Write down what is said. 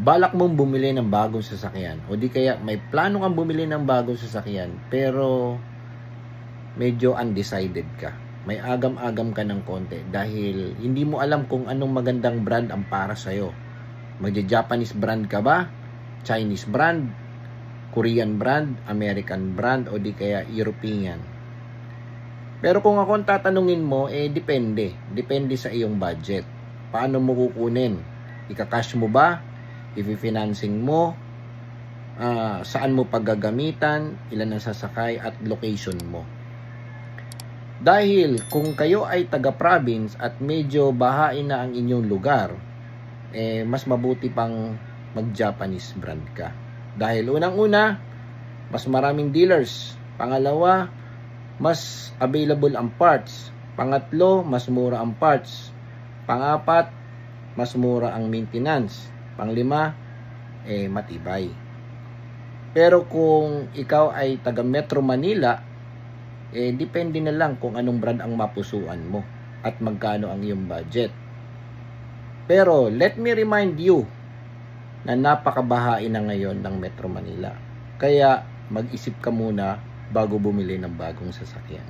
balak mong bumili ng bagong sasakyan o di kaya may plano kang bumili ng bagong sasakyan pero medyo undecided ka. May agam-agam ka ng konti dahil hindi mo alam kung anong magandang brand ang para sa'yo. Magja-Japanese brand ka ba? Chinese brand? Korean brand? American brand? O di kaya European? Pero kung ako ang tatanungin mo, depende. Depende sa iyong budget. Paano mo kukunin? Ika-cash mo ba? I-financing mo? Saan mo paggagamitan? Ilan ang sasakay? At location mo? Dahil kung kayo ay taga-province at medyo bahain na ang inyong lugar, mas mabuti pang mag-Japanese brand ka. Dahil unang-una, mas maraming dealers. Pangalawa, mas available ang parts. Pangatlo, mas mura ang parts. Pangapat, mas mura ang maintenance. Panglima, matibay. Pero kung ikaw ay taga Metro Manila, depende na lang kung anong brand ang mapusuan mo at magkano ang iyong budget. Pero let me remind you na napakabahain na ngayon ng Metro Manila. Kaya mag-isip ka muna bago bumili ng bagong sasakyan.